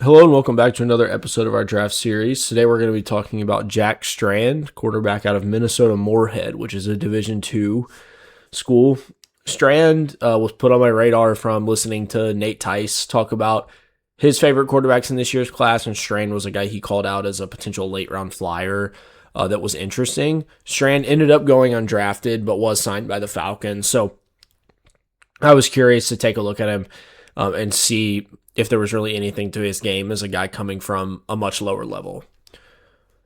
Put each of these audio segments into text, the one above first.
Hello and welcome back to another episode of our draft series. Today we're going to be talking about Jack Strand, quarterback out of Minnesota Moorhead, which is a Division II school. Strand was put on my radar from listening to Nate Tice talk about his favorite quarterbacks in this year's class, and Strand was a guy he called out as a potential late-round flyer that was interesting. Strand ended up going undrafted, but was signed by the Falcons, so I was curious to take a look at him and see if there was really anything to his game as a guy coming from a much lower level.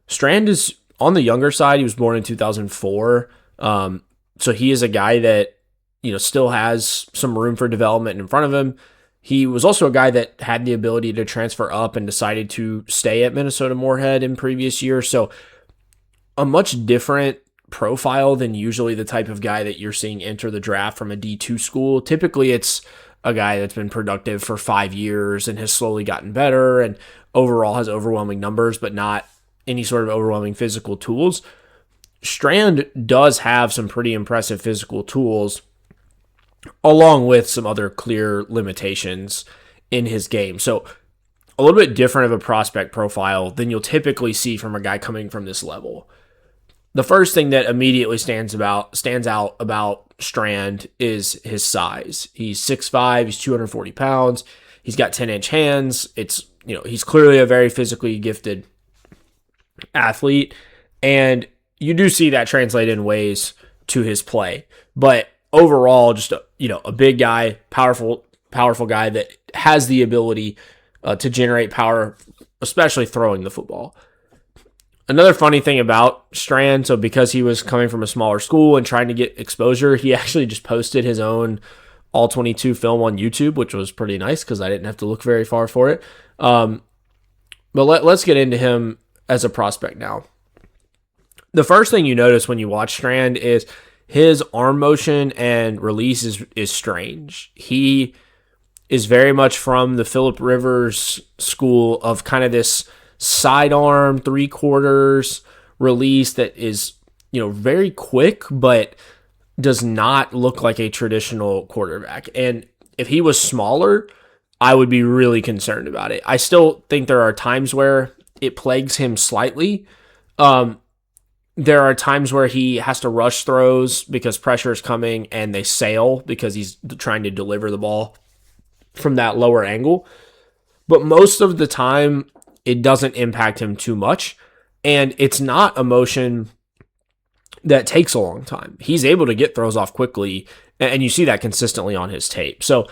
Strand is on the younger side. He was born in 2004. So he is a guy that, still has some room for development in front of him. He was also a guy that had the ability to transfer up and decided to stay at Minnesota Moorhead in previous years. So a much different profile than usually the type of guy that you're seeing enter the draft from a D2 school. Typically it's a guy that's been productive for 5 years and has slowly gotten better and overall has overwhelming numbers, but not any sort of overwhelming physical tools. Strand does have some pretty impressive physical tools, along with some other clear limitations in his game. So a little bit different of a prospect profile than you'll typically see from a guy coming from this level. The first thing that immediately stands out about Strand is his size. He's 6'5", he's 240 pounds, he's got 10-inch hands. He's clearly a very physically gifted athlete, and you do see that translate in ways to his play. But overall, just a big guy, powerful guy that has the ability to generate power, especially throwing the football. Another funny thing about Strand, so because he was coming from a smaller school and trying to get exposure, he actually just posted his own All-22 film on YouTube, which was pretty nice because I didn't have to look very far for it. But let's get into him as a prospect now. The first thing you notice when you watch Strand is his arm motion and release is strange. He is very much from the Phillip Rivers school of kind of this sidearm 3/4 release that is very quick but does not look like a traditional quarterback. And if he was smaller, I would be really concerned about it. I still think there are times where it plagues him slightly. There are times where he has to rush throws because pressure is coming and they sail because he's trying to deliver the ball from that lower angle. But most of the time, it doesn't impact him too much, and it's not a motion that takes a long time. He's able to get throws off quickly, and you see that consistently on his tape. So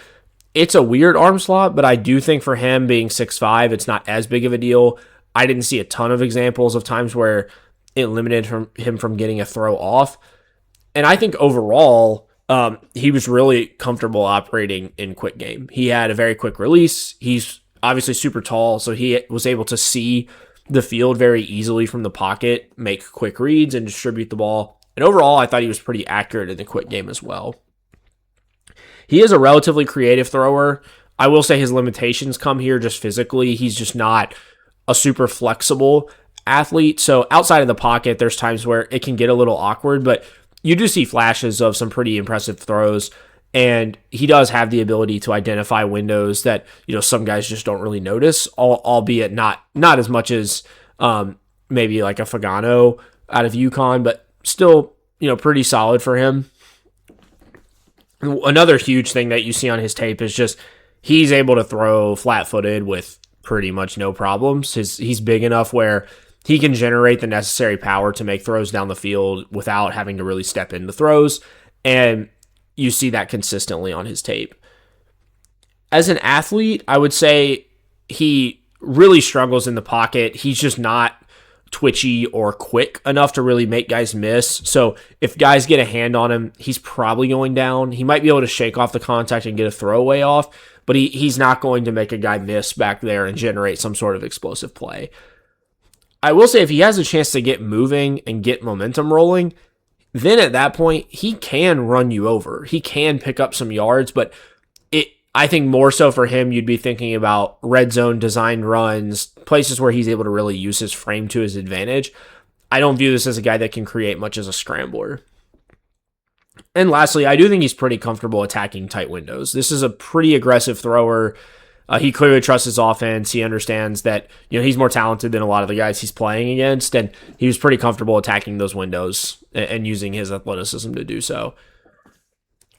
it's a weird arm slot, but I do think for him being 6'5", it's not as big of a deal. I didn't see a ton of examples of times where it limited him from getting a throw off. And I think overall, he was really comfortable operating in quick game. He had a very quick release. He's obviously super tall, so he was able to see the field very easily from the pocket, make quick reads, and distribute the ball. And overall, I thought he was pretty accurate in the quick game as well. He is a relatively creative thrower. I will say his limitations come here just physically. He's just not a super flexible athlete. So outside of the pocket, there's times where it can get a little awkward, but you do see flashes of some pretty impressive throws. And he does have the ability to identify windows that, some guys just don't really notice, albeit not as much as maybe like a Fagano out of UConn, but still, pretty solid for him. Another huge thing that you see on his tape is just he's able to throw flat-footed with pretty much no problems. He's big enough where he can generate the necessary power to make throws down the field without having to really step into throws. And you see that consistently on his tape. As an athlete, I would say he really struggles in the pocket. He's just not twitchy or quick enough to really make guys miss. So if guys get a hand on him, he's probably going down. He might be able to shake off the contact and get a throwaway off, but he's not going to make a guy miss back there and generate some sort of explosive play. I will say if he has a chance to get moving and get momentum rolling, then at that point, he can run you over. He can pick up some yards, but I think more so for him, you'd be thinking about red zone designed runs, places where he's able to really use his frame to his advantage. I don't view this as a guy that can create much as a scrambler. And lastly, I do think he's pretty comfortable attacking tight windows. This is a pretty aggressive thrower. He clearly trusts his offense. He understands that he's more talented than a lot of the guys he's playing against, and he was pretty comfortable attacking those windows and using his athleticism to do so.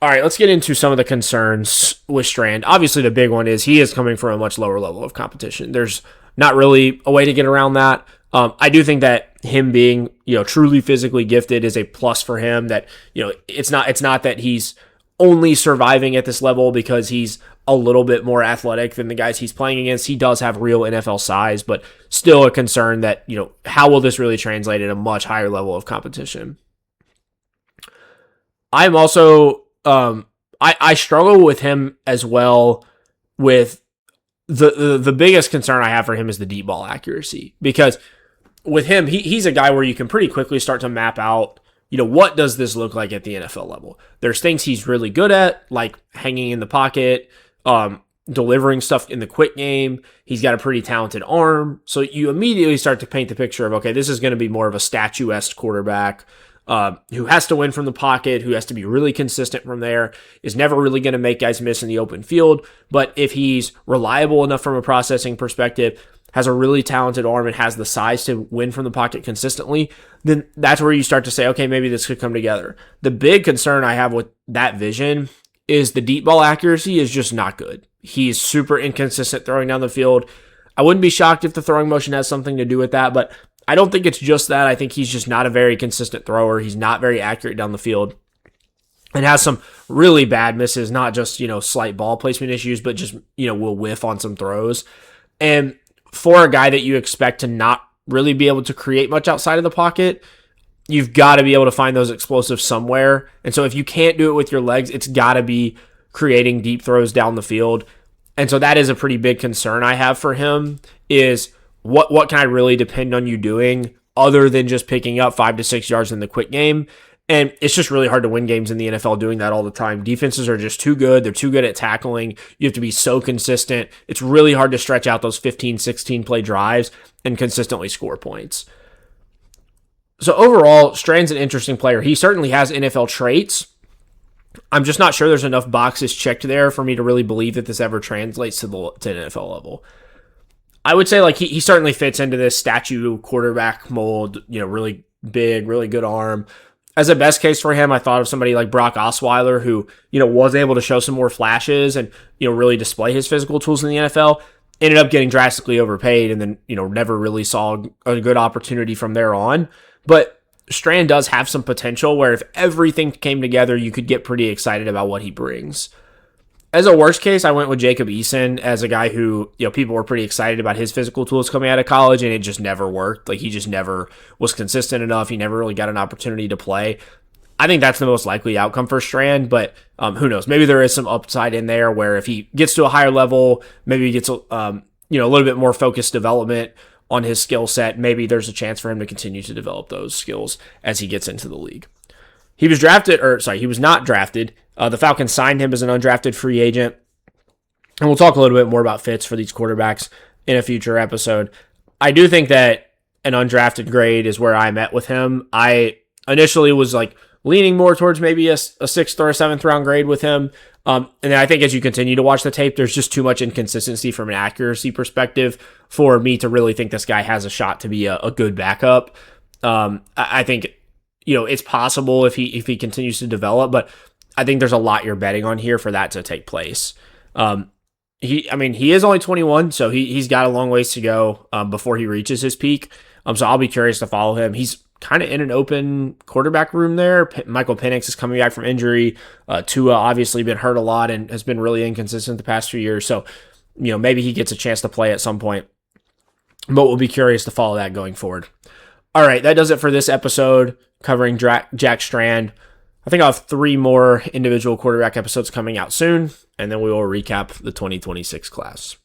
All right, let's get into some of the concerns with Strand. Obviously, the big one is he is coming from a much lower level of competition. There's not really a way to get around that. I do think that him being, truly physically gifted is a plus for him. That, it's not that he's only surviving at this level because he's a little bit more athletic than the guys he's playing against. He does have real NFL size, but still a concern that, how will this really translate at a much higher level of competition? I'm also, I struggle with him as well with the biggest concern I have for him is the deep ball accuracy, because with him, he's a guy where you can pretty quickly start to map out, what does this look like at the NFL level? There's things he's really good at, like hanging in the pocket, delivering stuff in the quick game. He's got a pretty talented arm. So you immediately start to paint the picture of, okay, this is going to be more of a statuesque quarterback who has to win from the pocket, who has to be really consistent from there, is never really going to make guys miss in the open field. But if he's reliable enough from a processing perspective, has a really talented arm, and has the size to win from the pocket consistently, then that's where you start to say, okay, maybe this could come together. The big concern I have with that vision is the deep ball accuracy is just not good. He's super inconsistent throwing down the field. I wouldn't be shocked if the throwing motion has something to do with that, but I don't think it's just that. I think he's just not a very consistent thrower. He's not very accurate down the field and has some really bad misses, not just, slight ball placement issues, but just, will whiff on some throws. And for a guy that you expect to not really be able to create much outside of the pocket, you've got to be able to find those explosives somewhere. And so if you can't do it with your legs, it's got to be creating deep throws down the field. And so that is a pretty big concern I have for him, is what can I really depend on you doing other than just picking up 5 to 6 yards in the quick game? And it's just really hard to win games in the NFL doing that all the time. Defenses are just too good. They're too good at tackling. You have to be so consistent. It's really hard to stretch out those 15, 16 play drives and consistently score points. So overall, Strand's an interesting player. He certainly has NFL traits. I'm just not sure there's enough boxes checked there for me to really believe that this ever translates to an NFL level. I would say he certainly fits into this statue quarterback mold, really big, really good arm. As a best case for him, I thought of somebody like Brock Osweiler, who, was able to show some more flashes and, really display his physical tools in the NFL. Ended up getting drastically overpaid and then, never really saw a good opportunity from there on. But Strand does have some potential where if everything came together, you could get pretty excited about what he brings. As a worst case, I went with Jacob Eason as a guy who, people were pretty excited about his physical tools coming out of college, and it just never worked. He just never was consistent enough. He never really got an opportunity to play. I think that's the most likely outcome for Strand, but who knows? Maybe there is some upside in there where if he gets to a higher level, maybe he gets a little bit more focused development on his skill set. Maybe there's a chance for him to continue to develop those skills as he gets into the league. He was not drafted. The Falcons signed him as an undrafted free agent. And we'll talk a little bit more about fits for these quarterbacks in a future episode. I do think that an undrafted grade is where I'm at with him. I initially was leaning more towards maybe a 6th or a 7th round grade with him. And then I think as you continue to watch the tape, there's just too much inconsistency from an accuracy perspective for me to really think this guy has a shot to be a good backup. I think it's possible if he continues to develop, but I think there's a lot you're betting on here for that to take place. He is only 21, so he's got a long ways to go before he reaches his peak. So I'll be curious to follow him. He's kind of in an open quarterback room there. Michael Penix is coming back from injury. Tua obviously been hurt a lot and has been really inconsistent the past few years. So, maybe he gets a chance to play at some point, but we'll be curious to follow that going forward. All right, that does it for this episode covering Jack Strand. I think I'll have 3 more individual quarterback episodes coming out soon, and then we will recap the 2026 class.